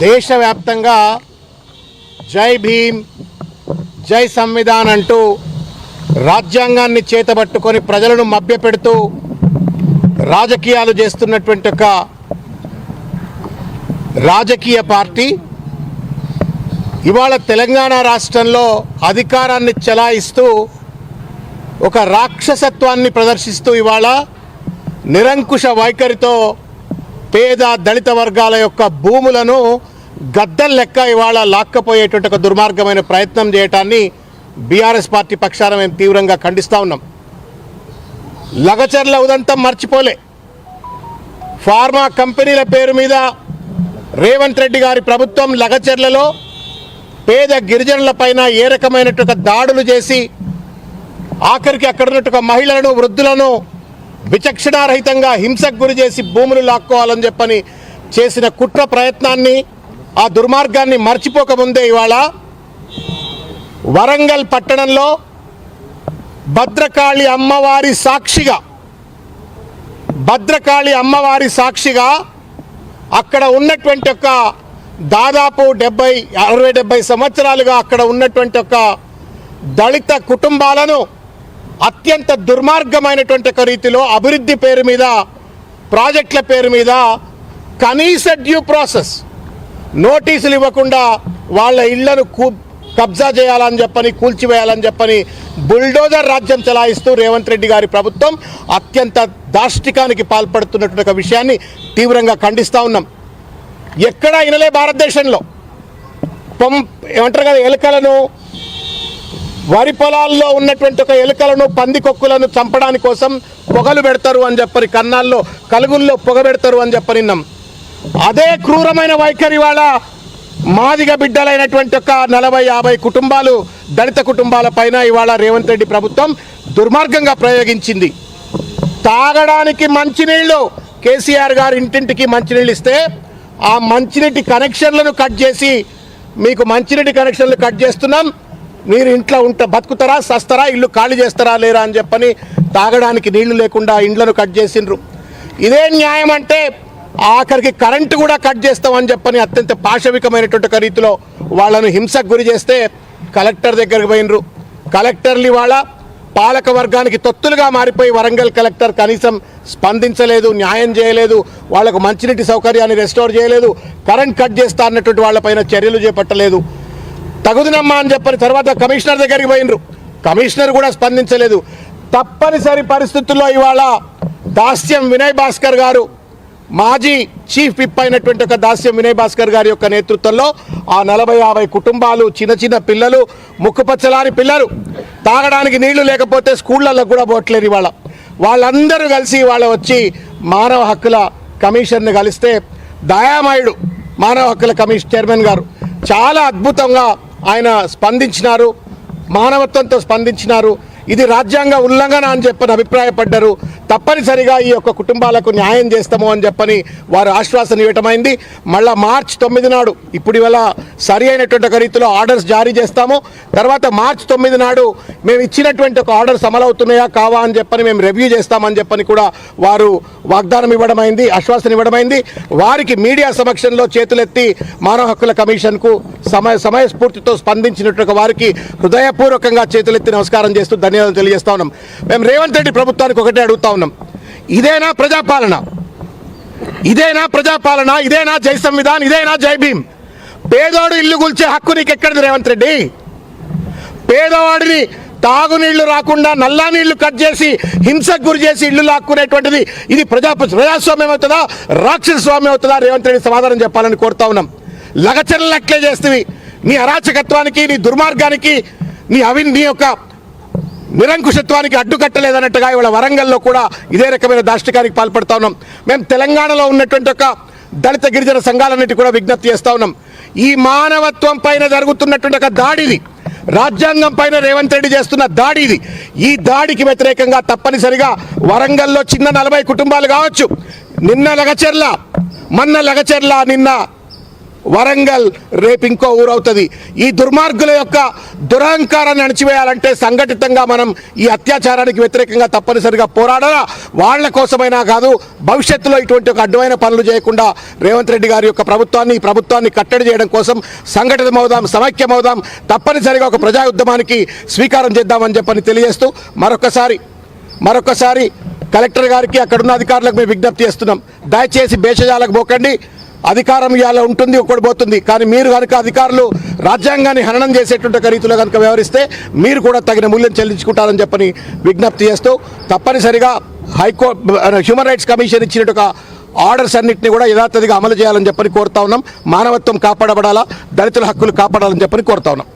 దేశవ్యాప్తంగా జై భీమ్ జై సంవిధాన్ అంటూ రాజ్యాంగాన్ని చేతబట్టుకొని ప్రజలను మభ్యపెడుతూ రాజకీయాలు చేస్తున్నటువంటి ఒక రాజకీయ పార్టీ ఇవాళ తెలంగాణ రాష్ట్రంలో అధికారాన్ని చెలాయిస్తూ ఒక రాక్షసత్వాన్ని ప్రదర్శిస్తూ ఇవాళ నిరంకుశ వైఖరితో పేద దళిత వర్గాల యొక్క భూములను గద్దల్ లెక్క ఇవాళ లాక్కపోయేటువంటి ఒక దుర్మార్గమైన ప్రయత్నం చేయటాన్ని బీఆర్ఎస్ పార్టీ పక్షాన మేము తీవ్రంగా ఖండిస్తూ ఉన్నాం. లగచర్ల ఉదంతం మర్చిపోలే. ఫార్మా కంపెనీల పేరు మీద రేవంత్ రెడ్డి గారి ప్రభుత్వం లగచర్లలో పేద గిరిజనుల పైన ఏ రకమైనటువంటి దాడులు చేసి ఆఖరికి అక్కడ ఉన్నట్టు మహిళలను వృద్ధులను విచక్షణారహితంగా హింసకు గురి చేసి భూములు లాక్కోవాలని చెప్పని చేసిన కుట్ర ప్రయత్నాన్ని ఆ దుర్మార్గాన్ని మర్చిపోకముందే ఇవాళ వరంగల్ పట్టణంలో భద్రకాళి అమ్మవారి సాక్షిగా అక్కడ ఉన్నటువంటి ఒక దాదాపు 60-70 సంవత్సరాలుగా అక్కడ ఉన్నటువంటి ఒక దళిత కుటుంబాలను అత్యంత దుర్మార్గమైనటువంటి ఒక రీతిలో అభివృద్ధి పేరు మీద ప్రాజెక్టుల పేరు మీద కనీస డ్యూ ప్రాసెస్ నోటీసులు ఇవ్వకుండా వాళ్ళ ఇళ్లను కబ్జా చేయాలని చెప్పని కూల్చివేయాలని చెప్పని బుల్డోజర్ రాజ్యం చలాయిస్తూ రేవంత్ రెడ్డి గారి ప్రభుత్వం అత్యంత దాష్టికానికి పాల్పడుతున్నటువంటి ఒక విషయాన్ని తీవ్రంగా ఖండిస్తూ ఉన్నాం. ఎక్కడా ఇనలే భారతదేశంలో ఏమంటారు కదా, ఎలుకలను వరి పొలాల్లో ఉన్నటువంటి ఒక ఎలుకలను పందికొక్కులను చంపడానికి కోసం పొగలు పెడతారు అని చెప్పని కన్నాల్లో కలుగుల్లో పొగ పెడతారు అని చెప్పని విన్నాం. అదే క్రూరమైన వైఖరి వాళ్ళ మాదిగ బిడ్డలైనటువంటి ఒక 40-50 కుటుంబాలు దళిత కుటుంబాల పైన ఇవాళ రేవంత్ రెడ్డి ప్రభుత్వం దుర్మార్గంగా ప్రయోగించింది. తాగడానికి మంచినీళ్ళు కేసీఆర్ గారు ఇంటింటికి మంచినీళ్ళు ఇస్తే ఆ మంచినీటి కనెక్షన్లను కట్ చేసి మీకు మంచినీటి కనెక్షన్లు కట్ చేస్తున్నాం, మీరు ఇంట్లో బతుకుతారా సస్తారా ఇల్లు ఖాళీ చేస్తారా లేరా అని చెప్పని తాగడానికి నీళ్లు లేకుండా ఇండ్లను కట్ చేసిండ్రు. ఇదే న్యాయం అంటే ఆఖరికి కరెంటు కూడా కట్ చేస్తామని చెప్పని అత్యంత పాశవికమైనటువంటి రీతిలో వాళ్ళను హింసకు గురి చేస్తే కలెక్టర్ దగ్గరికి పోయినరు. కలెక్టర్లు ఇవాళ పాలక వర్గానికి తొత్తులుగా మారిపోయి వరంగల్ కలెక్టర్ కనీసం స్పందించలేదు, న్యాయం చేయలేదు, వాళ్లకు మంచినీటి సౌకర్యాన్ని రెస్టోర్ చేయలేదు, కరెంట్ కట్ చేస్తా అన్నటువంటి వాళ్ళపైన చర్యలు చేపట్టలేదు. తగుదునమ్మా అని చెప్పని తర్వాత కమిషనర్ దగ్గరికి పోయినరు. కమిషనర్ కూడా స్పందించలేదు. తప్పనిసరి పరిస్థితుల్లో ఇవాళ దాస్యం వినయ్ భాస్కర్ గారు మాజీ చీఫ్ విప్ అయినటువంటి ఒక దాస్యం వినయ్ భాస్కర్ గారి యొక్క నేతృత్వంలో ఆ 40-50 కుటుంబాలు చిన్న పిల్లలు ముక్కుపచ్చలాని పిల్లలు తాగడానికి నీళ్లు లేకపోతే స్కూళ్ళల్లో కూడా పోవట్లేదు. ఇవాళ వాళ్ళందరూ కలిసి ఇవాళ వచ్చి మానవ హక్కుల కమిషన్ని కలిస్తే దయామయుడు మానవ హక్కుల కమిషన్ చైర్మన్ గారు చాలా అద్భుతంగా ఆయన స్పందించినారు, మానవత్వంతో స్పందించినారు. ఇది రాజ్యాంగ ఉల్లంఘన అని చెప్పని అభిప్రాయపడ్డారు. తప్పనిసరిగా ఈ యొక్క కుటుంబాలకు న్యాయం చేస్తాము అని చెప్పని వారు ఆశ్వాసన ఇవ్వటమైంది. మళ్ళీ మార్చి 9 నాడు ఇప్పుడు ఇవాళ సరి అయినటువంటి ఒక రీతిలో ఆర్డర్స్ జారీ చేస్తాము. తర్వాత మార్చి 9 నాడు మేము ఇచ్చినటువంటి ఒక ఆర్డర్స్ అమలవుతున్నాయా కావా అని చెప్పని మేము రివ్యూ చేస్తామని చెప్పని కూడా వారు వాగ్దానం ఇవ్వడమైంది, ఆశ్వాసన ఇవ్వడమైంది. వారికి మీడియా సమక్షంలో చేతులెత్తి మానవ హక్కుల కమిషన్కు సమయస్ఫూర్తితో స్పందించినట్టు వారికి హృదయపూర్వకంగా చేతులెత్తి నమస్కారం చేస్తూ ధన్యవాదాలు తెలియజేస్తా ఉన్నాం. మేము రేవంత్ రెడ్డి ప్రభుత్వానికి ఒకటే అడుగుతా ఉన్నాం, ఇదేనా ప్రజాపాలన? ఇదేనా జై సంవిధాన్? ఇదేనా జై భీమ్? పేదోడు ఇల్లు కూల్చే హక్కు నీకు ఎక్కడిది రేవంత్ రెడ్డి? పేదవాడిని తాగునీళ్లు రాకుండా నల్లా నీళ్లు కట్ చేసి హింసకు గురి చేసి ఇల్లు లాక్కునేటువంటిది ఇది ప్రజాస్వామ్యం అవుతుందా, రాక్షస స్వామ్యం అవుతుందా? రేవంత్ రెడ్డి సమాధానం చెప్పాలని కోరుతా ఉన్నాం. లగచర్లు ఎట్లే చేస్తేవి నీ అరాచకత్వానికి, నీ దుర్మార్గానికి, నీ యొక్క నిరంకుశత్వానికి అడ్డుకట్టలేదన్నట్టుగా ఇవాళ వరంగల్లో కూడా ఇదే రకమైన దాష్టికానికి పాల్పడుతూ ఉన్నాం. మేము తెలంగాణలో ఉన్నటువంటి ఒక దళిత గిరిజన సంఘాలన్నిటి కూడా విజ్ఞప్తి చేస్తూ ఉన్నాం. ఈ మానవత్వం పైన జరుగుతున్నటువంటి ఒక దాడిది, రాజ్యాంగం పైన రేవంత్ రెడ్డి చేస్తున్న దాడి ఇది. ఈ దాడికి వ్యతిరేకంగా తప్పనిసరిగా వరంగల్లో చిన్న 40 కుటుంబాలు కావచ్చు, నిన్న లగచర్ల, మొన్న లగచర్ల, నిన్న వరంగల్, రేపు ఇంకో ఊరవుతుంది. ఈ దుర్మార్గుల యొక్క దురహంకారాన్ని అణచివేయాలంటే సంఘటితంగా మనం ఈ అత్యాచారానికి వ్యతిరేకంగా తప్పనిసరిగా పోరాడాలా. వాళ్ళ కోసమైనా కాదు, భవిష్యత్తులో ఇటువంటి ఒక అడ్డమైన పనులు చేయకుండా రేవంత్ రెడ్డి గారి యొక్క ఈ ప్రభుత్వాన్ని కట్టడి చేయడం కోసం సంఘటితమవుదాం, సమైక్యమవుదాం, తప్పనిసరిగా ఒక ప్రజా ఉద్యమానికి స్వీకారం చేద్దామని చెప్పని తెలియజేస్తూ మరొకసారి కలెక్టర్ గారికి, అక్కడున్న అధికారులకు మేము విజ్ఞప్తి చేస్తున్నాం. దయచేసి భేషజాలకు పోకండి. అధికారం ఇవాళ ఉంటుంది, ఒకటి పోతుంది. కానీ మీరు కనుక అధికారులు రాజ్యాంగాన్ని హననం చేసేటువంటి రీతిలో కనుక వ్యవహరిస్తే మీరు కూడా తగిన మూల్యం చెల్లించుకుంటారని చెప్పని విజ్ఞప్తి చేస్తూ తప్పనిసరిగా హ్యూమన్ రైట్స్ కమిషన్ ఇచ్చినట్టు ఆర్డర్స్ అన్నింటినీ కూడా యథాతథిగా అమలు చేయాలని చెప్పని కోరుతా ఉన్నాం. మానవత్వం కాపాడబడాలా, దళితుల హక్కులు కాపాడాలని చెప్పని కోరుతా ఉన్నాం.